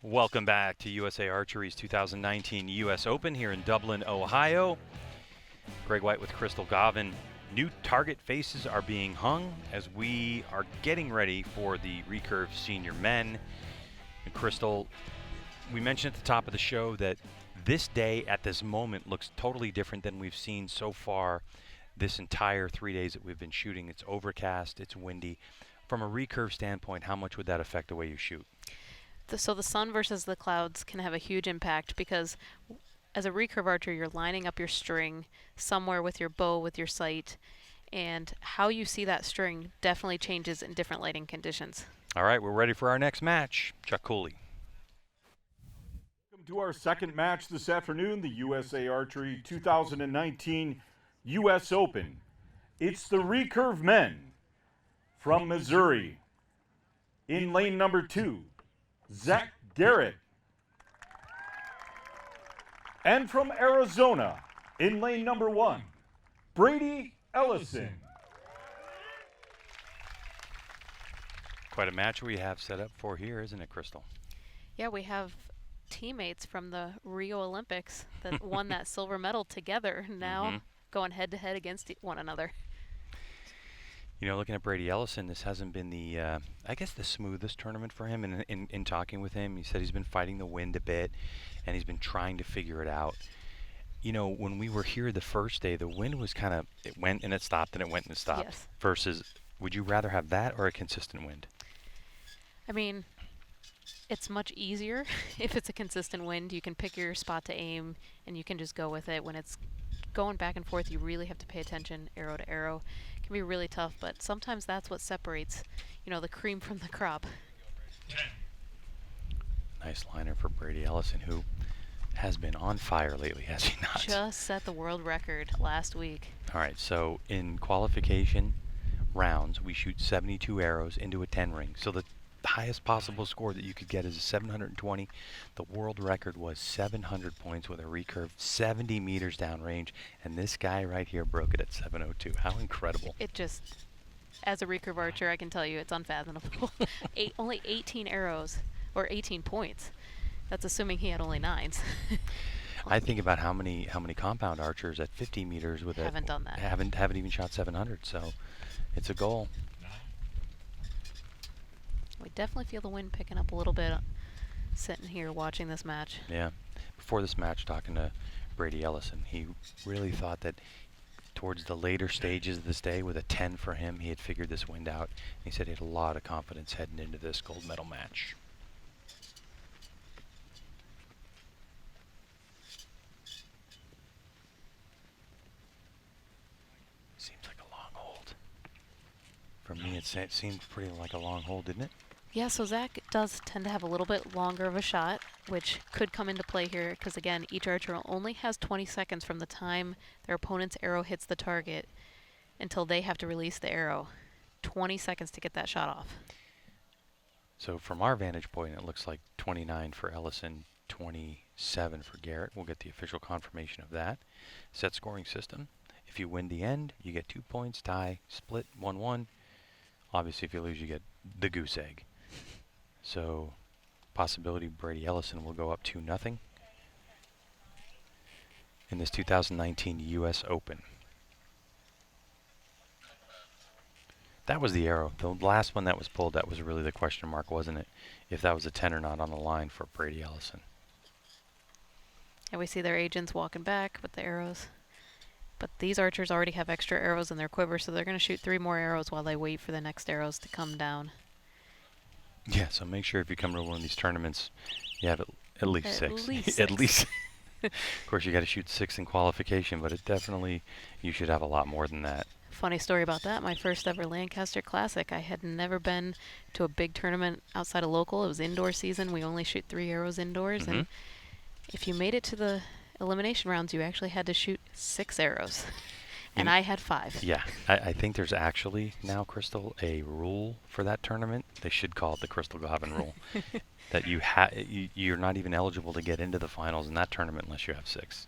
Welcome back to USA Archery's 2019 U.S. Open here in Dublin, Ohio. Greg White with Crystal Gavin. New target faces are being hung as we are getting ready for the Recurve Senior Men. And Crystal, we mentioned at the top of the show that this day at this moment looks totally different than we've seen so far this entire 3 days that we've been shooting. It's overcast, it's windy. From a recurve standpoint, how much would that affect the way you shoot? So the sun versus the clouds can have a huge impact because as a recurve archer, you're lining up your string somewhere with your bow, with your sight, and how you see that string definitely changes in different lighting conditions. All right, we're ready for our next match. Chuck Cooley. Welcome to our second match this afternoon, the USA Archery 2019 U.S. Open. It's the Recurve men from Missouri. In lane number 2, Zach Garrett. And from Arizona, in lane number 1, Brady Ellison. Quite a match we have set up for here, isn't it, Crystal? Yeah, we have teammates from the Rio Olympics that won that silver medal together now going head-to-head against one another. You know, looking at Brady Ellison, this hasn't been the, I guess, the smoothest tournament for him. In talking with him, he said he's been fighting the wind a bit, and he's been trying to figure it out. You know, when we were here the first day, the wind was kind of, it went and it stopped, and it went and it stopped. Yes. Versus, would you rather have that or a consistent wind? I mean, it's much easier if it's a consistent wind. You can pick your spot to aim, and you can just go with it. When it's going back and forth, you really have to pay attention arrow to arrow. It can be really tough, but sometimes that's what separates, the cream from the crop. 10. Nice liner for Brady Ellison, who has been on fire lately, has he not? Just set the world record last week. All right, so in qualification rounds, we shoot 72 arrows into a 10 ring. So the highest possible score that you could get is a 720. The world record was 700 points with a recurve 70 meters downrange, and this guy right here broke it at 702. How incredible. It just, as a recurve archer, I can tell you it's unfathomable. Only 18 arrows, or 18 points. That's assuming he had only 9s. I think about how many compound archers at 50 meters with haven't done that. Haven't even shot 700, so it's a goal. We definitely feel the wind picking up a little bit sitting here watching this match. Yeah. Before this match, talking to Brady Ellison, he really thought that towards the later stages of this day, with a 10 for him, he had figured this wind out. He said he had a lot of confidence heading into this gold medal match. Seems like a long hold. For me, it seemed pretty like a long hold, didn't it? Yeah, so Zach does tend to have a little bit longer of a shot, which could come into play here because, again, each archer only has 20 seconds from the time their opponent's arrow hits the target until they have to release the arrow. 20 seconds to get that shot off. So from our vantage point, it looks like 29 for Ellison, 27 for Garrett. We'll get the official confirmation of that. Set scoring system. If you win the end, you get 2 points. Tie, split, 1-1. Obviously, if you lose, you get the goose egg. So, possibility Brady Ellison will go up 2-0 in this 2019 U.S. Open. That was the arrow. The last one that was pulled, that was really the question mark, wasn't it? If that was a 10 or not on the line for Brady Ellison. And we see their agents walking back with the arrows. But these archers already have extra arrows in their quiver, so they're going to shoot 3 more arrows while they wait for the next arrows to come down. Yeah, so make sure if you come to one of these tournaments, you have at least 6. Least At 6. least. Of course, you got to shoot 6 in qualification, but it definitely, you should have a lot more than that. Funny story about that, my first ever Lancaster Classic. I had never been to a big tournament outside of local. It was indoor season. We only shoot 3 arrows indoors. And if you made it to the elimination rounds, you actually had to shoot 6 arrows. And I had 5. Yeah, I think there's actually now, Crystal, a rule for that tournament. They should call it the Crystal Gavin rule. That you're not even eligible to get into the finals in that tournament unless you have 6.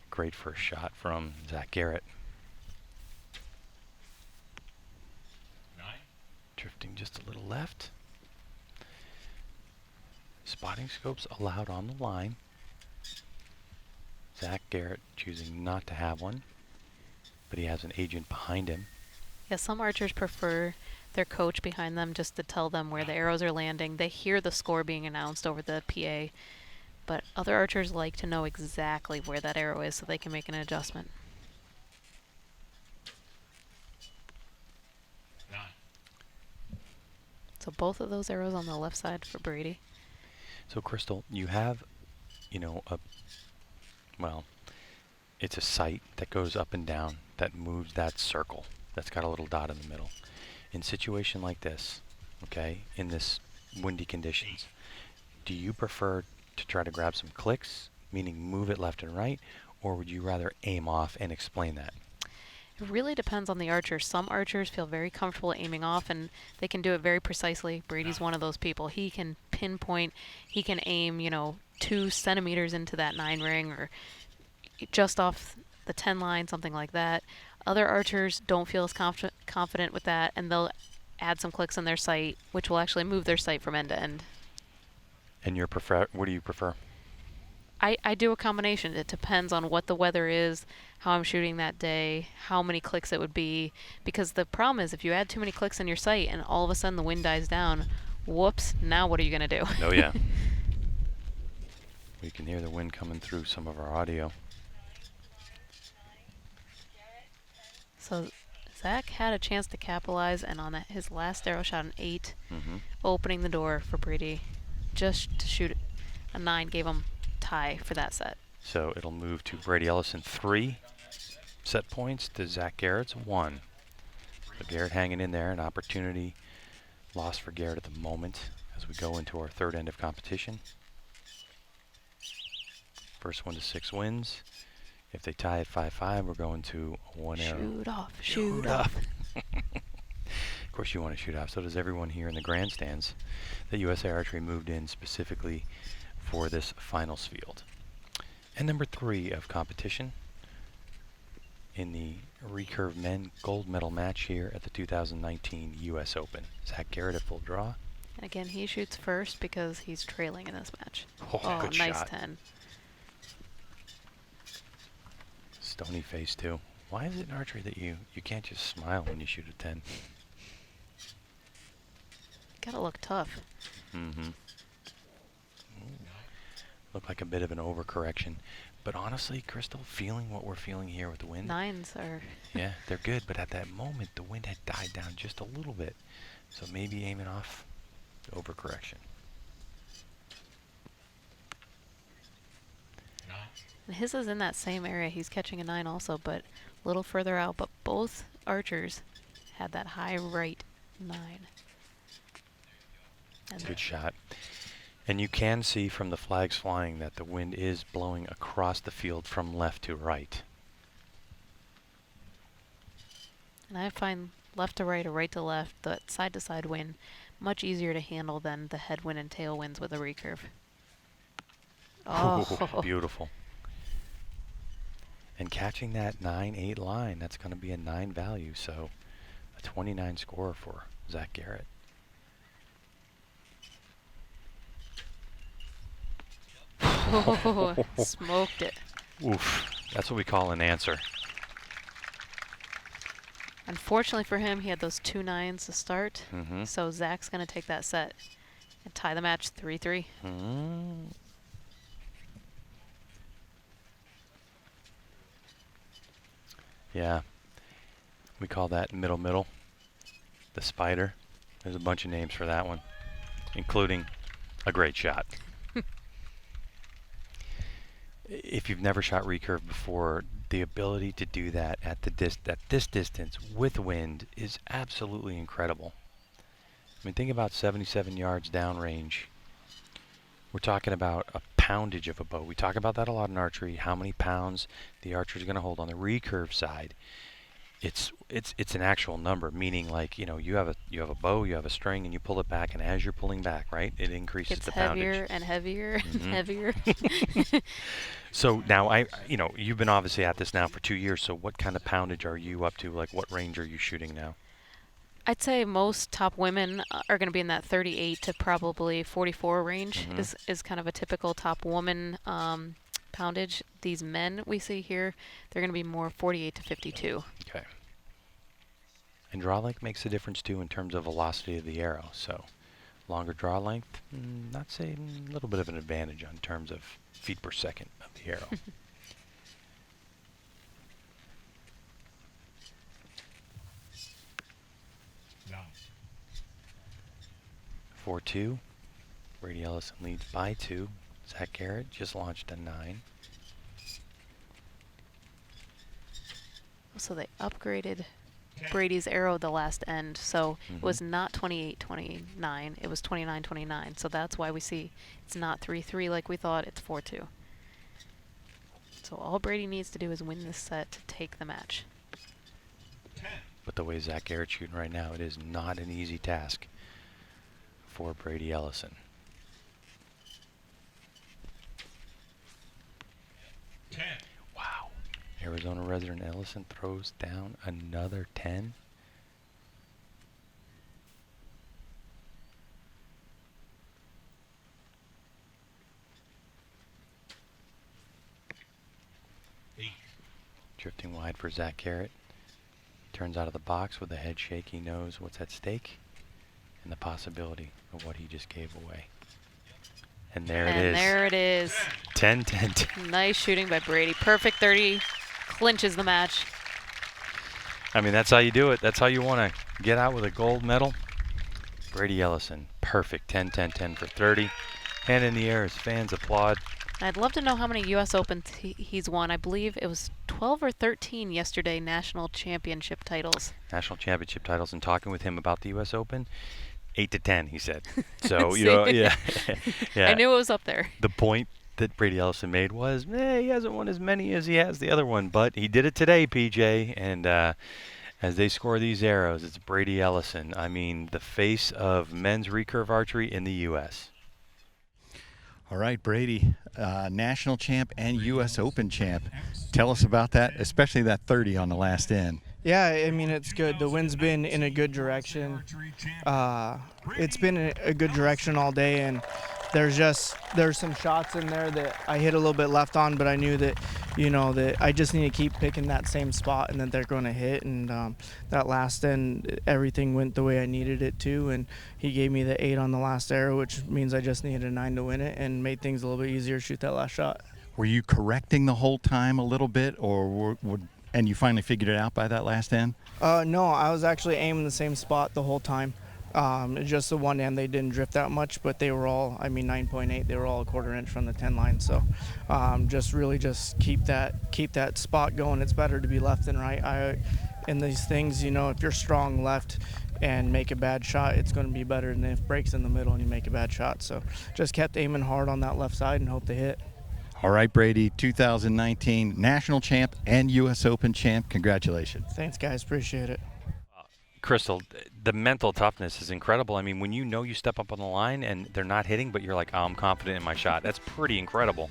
Great first shot from Zach Garrett. 9. Drifting just a little left. spotting scopes allowed on the line. Zach Garrett choosing not to have one, but he has an agent behind him. Yeah, some archers prefer their coach behind them just to tell them where the arrows are landing. They hear the score being announced over the PA, but other archers like to know exactly where that arrow is so they can make an adjustment. So both of those arrows on the left side for Brady. So Crystal, you have, it's a sight that goes up and down that moves that circle that's got a little dot in the middle. In a situation like this, okay, in this windy conditions, do you prefer to try to grab some clicks, meaning move it left and right, or would you rather aim off and explain that? It really depends on the archer. Some archers feel very comfortable aiming off, and they can do it very precisely. Brady's one of those people. He can pinpoint, he can aim, 2 centimeters into that 9 ring or just off the 10 line, something like that. Other archers don't feel as confident with that, and they'll add some clicks in their sight, which will actually move their sight from end to end. And what do you prefer? I do a combination. It depends on what the weather is, how I'm shooting that day, how many clicks it would be. Because the problem is if you add too many clicks in your sight and all of a sudden the wind dies down, whoops, now what are you going to do? Oh, yeah. We can hear the wind coming through some of our audio. So Zach had a chance to capitalize, and on his last arrow shot an 8, opening the door for Brady. Just to shoot a 9 gave him tie for that set. So it'll move to Brady Ellison 3 set points to Zach Garrett's 1. So Garrett hanging in there, an opportunity lost for Garrett at the moment as we go into our third end of competition. First 1 to 6 wins. If they tie at 5-5, we're going to 1 arrow. Shoot off, shoot off. Of course you want to shoot off. So does everyone here in the grandstands. The USA Archery moved in specifically for this finals field. And number 3 of competition in the Recurve men gold medal match here at the 2019 US Open. Zach Garrett at full draw. And again, he shoots first because he's trailing in this match. Oh, good nice shot. 10. Stony face too. Why is it in archery that you can't just smile when you shoot a 10? Gotta look tough. Mm-hmm. Looked like a bit of an overcorrection. But honestly, Crystal, feeling what we're feeling here with the wind. 9s are... Yeah, they're good, but at that moment, the wind had died down just a little bit. So maybe aiming off overcorrection. And his is in that same area. He's catching a 9 also, but a little further out. But both archers had that high right 9. And Good shot. And you can see from the flags flying that the wind is blowing across the field from left to right. And I find left to right or right to left, the side to side wind, much easier to handle than the headwind and tailwinds with a recurve. Oh, beautiful. And catching that 9-8 line, that's going to be a 9 value, so a 29 score for Zach Garrett. Oh, smoked it. Oof, that's what we call an answer. Unfortunately for him, he had those 2 9s to start, Mm-hmm. so Zach's going to take that set and tie the match 3-3. Mm. Yeah, we call that middle. The spider. There's a bunch of names for that one, including a great shot. If you've never shot recurve before, the ability to do that at this distance with wind is absolutely incredible. I mean, think about 77 yards downrange. We're talking about a poundage of a bow. We talk about that a lot in archery, how many pounds the archer is going to hold. On the recurve side, it's an actual number, meaning like, you have a bow, you have a string, and you pull it back, and as you're pulling back, right, it increases It's the heavier poundage. and heavier and Mhm. heavier. So now you've been obviously at this now for 2 years, so what kind of poundage are you up to? Like, what range are you shooting now? I'd say most top women are going to be in that 38 to probably 44 range is kind of a typical top woman poundage. These men we see here, they're going to be more 48 to 52. Okay. And draw length makes a difference too in terms of velocity of the arrow. So longer draw length, not say a little bit of an advantage in terms of feet per second of the arrow. 4-2. Brady Ellison leads by 2. Zach Garrett just launched a 9. So they upgraded Brady's arrow the last end, so it was not 28-29, it was 29-29. So that's why we see it's not 3-3 like we thought, it's 4-2. So all Brady needs to do is win this set to take the match. But the way Zach Garrett's shooting right now, it is not an easy task for Brady Ellison. 10. Wow. Arizona resident Ellison throws down another 10. Drifting wide for Zach Garrett. Turns out of the box with a head shake. He knows what's at stake and the possibility of what he just gave away. And there it is. And there it is. 10-10-10. Nice shooting by Brady. Perfect 30. Clinches the match. I mean, that's how you do it. That's how you want to get out with a gold medal. Brady Ellison, perfect 10-10-10 for 30. Hand in the air as fans applaud. I'd love to know how many U.S. Opens he's won. I believe it was 12 or 13 yesterday, national championship titles. National championship titles, and talking with him about the U.S. Open, 8-10, he said. So, you know, yeah. Yeah. I knew it was up there. The point that Brady Ellison made was, he hasn't won as many as he has the other one, but he did it today, PJ, and as they score these arrows, it's Brady Ellison. I mean, the face of men's recurve archery in the U.S. All right, Brady, national champ and U.S. Open champ. Tell us about that, especially that 30 on the last end. Yeah, I mean, it's good. The wind's been in a good direction. It's been a good direction all day, and there's some shots in there that I hit a little bit left on, but I knew that, that I just need to keep picking that same spot and that they're going to hit. And that last end, everything went the way I needed it to, and he gave me the 8 on the last arrow, which means I just needed a 9 to win it, and made things a little bit easier to shoot that last shot. Were you correcting the whole time a little bit, or and you finally figured it out by that last end? No, I was actually aiming the same spot the whole time. Just the one end, they didn't drift that much, but they were all, 9.8, they were all a quarter inch from the 10 line. So just keep that spot going. It's better to be left than right. In these things, if you're strong left and make a bad shot, it's going to be better than if it breaks in the middle and you make a bad shot. So just kept aiming hard on that left side and hope to hit. All right, Brady, 2019 national champ and U.S. Open champ. Congratulations. Thanks, guys. Appreciate it. Crystal, the mental toughness is incredible. I mean, when you know you step up on the line and they're not hitting, but you're like, oh, I'm confident in my shot. That's pretty incredible.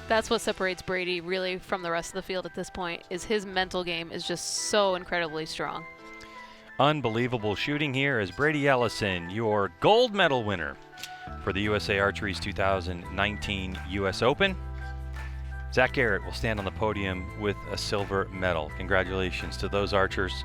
That's what separates Brady really from the rest of the field at this point, is his mental game is just so incredibly strong. Unbelievable shooting here as Brady Ellison, your gold medal winner for the USA Archery's 2019 U.S. Open. Zach Garrett will stand on the podium with a silver medal. Congratulations to those archers.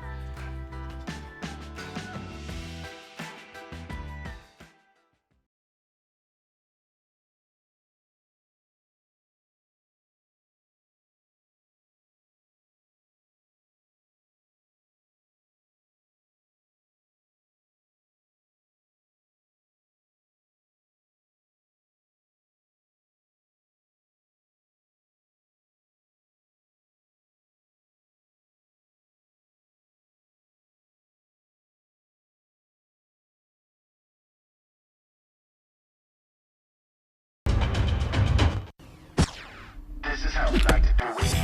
This is how we like to do it.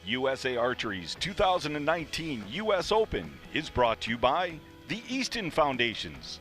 USA Archery's 2019 U.S. Open is brought to you by the Easton Foundations,